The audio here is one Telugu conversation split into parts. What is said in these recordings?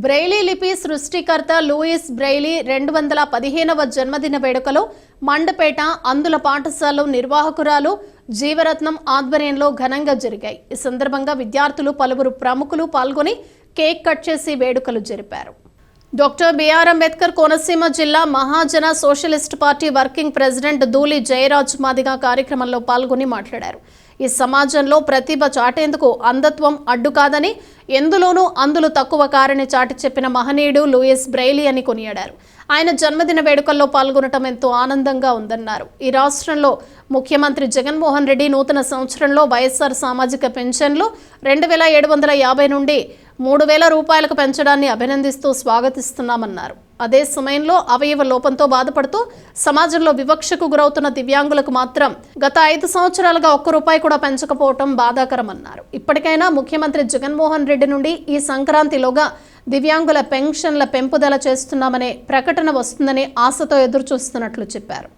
బ్రెయిలీ లిపి సృష్టికర్త లూయిస్ బ్రెయిలీ 215వ జన్మదిన వేడుకలు మండపేట అందుల పాఠశాల నిర్వాహకురాలు జీవరత్నం ఆధ్వర్యంలో ఘనంగా జరిగాయి. ఈ సందర్భంగా విద్యార్థులు పలువురు ప్రముఖులు పాల్గొని కేక్ కట్ చేసి వేడుకలు జరిపారు. డాక్టర్ బిఆర్ అంబేద్కర్ కోనసీమ జిల్లా Mahajana socialist party working president Dooli Jayaraj Madiga కార్యక్రమంలో పాల్గొని మాట్లాడారు. ఈ సమాజంలో ప్రతిభ చాటేందుకు అంధత్వం అడ్డు కాదని, ఎందులోనూ అందులు తక్కువ కారని చాటి చెప్పిన మహనీయుడు లూయిస్ బ్రెయిలీ అని కొనియాడారు. ఆయన జన్మదిన వేడుకల్లో పాల్గొనడం ఎంతో ఆనందంగా ఉందన్నారు. ఈ రాష్ట్రంలో ముఖ్యమంత్రి జగన్మోహన్ రెడ్డి నూతన సంవత్సరంలో వైఎస్ఆర్ సామాజిక పెన్షన్లు 2750 నుండి 3000 రూపాయలకు పెంచడాన్ని అభినందిస్తూ స్వాగతిస్తున్నామన్నారు. అదే సమయంలో అవయవ లోపంతో బాధపడుతూ సమాజంలో వివక్షకు గురవుతున్న దివ్యాంగులకు మాత్రం గత 5 సంవత్సరాలుగా ₹1 కూడా పెంచకపోవడం బాధాకరమన్నారు. ఇప్పటికైనా ముఖ్యమంత్రి జగన్మోహన్ రెడ్డి నుండి ఈ సంక్రాంతిలోగా దివ్యాంగుల పెన్షన్ల పెంపుదల చేస్తున్నామనే ప్రకటన వస్తుందని ఆశతో ఎదురు చూస్తున్నట్లు చెప్పారు.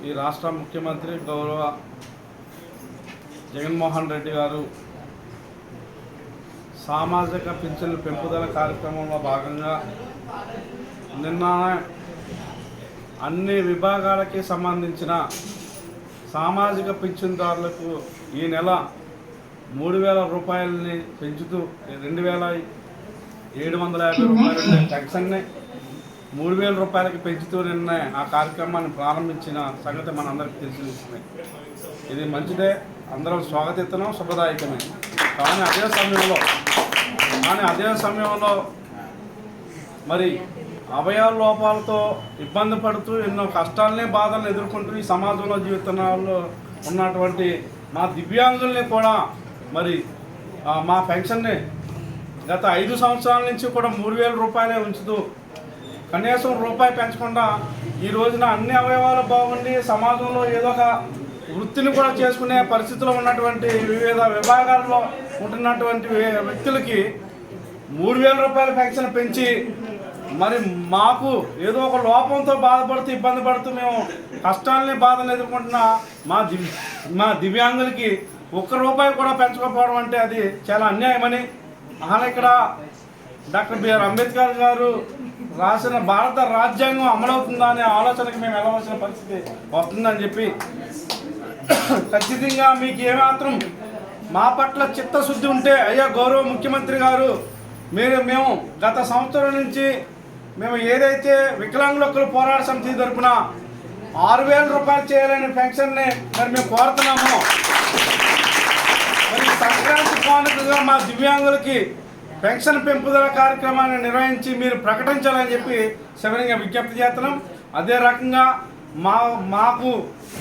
ఈ రాష్ట్ర ముఖ్యమంత్రి గౌరవ జగన్మోహన్ రెడ్డి గారు సామాజిక పింఛన్ల పెంపుదల కార్యక్రమంలో భాగంగా నిన్న అన్ని విభాగాలకి సంబంధించిన సామాజిక పింఛన్దారులకు ఈ నెల 3000 రూపాయలని పెంచుతూ 2750 రూపాయలు పెన్షన్ని 3000 రూపాయలకి పెంచుతూ నిన్న ఆ కార్యక్రమాన్ని ప్రారంభించిన సంగతి మనందరికీ తెలిసింది. ఇది మంచిదే, అందరం స్వాగతిస్తున్నాం, శుభదాయకమే. కానీ అదే సమయంలో మరి అవయవ లోపాలతో ఇబ్బంది పడుతూ ఎన్నో కష్టాలని బాధలను ఎదుర్కొంటూ ఈ సమాజంలో జీవితంలో ఉన్నటువంటి మా దివ్యాంగుల్ని కూడా మరి మా పెన్షన్ని గత 5 సంవత్సరాల నుంచి కూడా 3000 రూపాయలే ఉంచుతూ కనీసం రూపాయి పెంచకుండా ఈ రోజున అన్ని అవయవాలు బాగుండి సమాజంలో ఏదో ఒక వృత్తిని కూడా చేసుకునే పరిస్థితిలో ఉన్నటువంటి వివిధ విభాగాల్లో ఉంటున్నటువంటి వ్యక్తులకి 3000 రూపాయల పెన్షన్ పెంచి మరి మాకు ఏదో ఒక లోపంతో బాధపడుతూ ఇబ్బంది పడుతూ మేము కష్టాలని బాధలు ఎదుర్కొంటున్న మా దివ్యాంగులకి ₹1 కూడా పెంచకపోవడం అంటే అది చాలా అన్యాయమని, అలా ఇక్కడ డాక్టర్ బిఆర్ అంబేద్కర్ గారు రాసిన భారత రాజ్యాంగం అమలవుతుందా అనే ఆలోచనకి మేము వెళ్ళవలసిన పరిస్థితి వస్తుందని చెప్పి ఖచ్చితంగా మీకు ఏమాత్రం మా పట్ల చిత్తశుద్ధి ఉంటే అయ్యా గౌరవ ముఖ్యమంత్రి గారు మేము గత సంవత్సరం నుంచి మేము ఏదైతే వికలాంగుల హక్కుల పోరాట సమితి తరపున 6000 రూపాయలు చేయాలని పెన్షన్ని మరి మేము కోరుతున్నాము. మరి సంక్రాంతి కానుకగా మా దివ్యాంగులకి పెన్షన్ పెంపుదల కార్యక్రమాన్ని నిర్వహించి మీరు ప్రకటించాలని చెప్పి సవినయంగా విజ్ఞప్తి చేస్తున్నాం. అదే రకంగా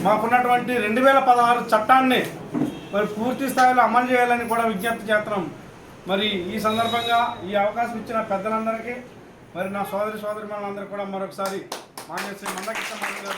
మాకున్నటువంటి 2016 చట్టాన్ని మరి పూర్తి స్థాయిలో అమలు చేయాలని కూడా విజ్ఞప్తి చేస్తున్నాం. మరి ఈ సందర్భంగా ఈ అవకాశం ఇచ్చిన పెద్దలందరికీ మరి నా సోదరి సోదరిమణులందరూ కూడా మరొకసారి మాన్య శ్రీ మందకృష్ణ గారు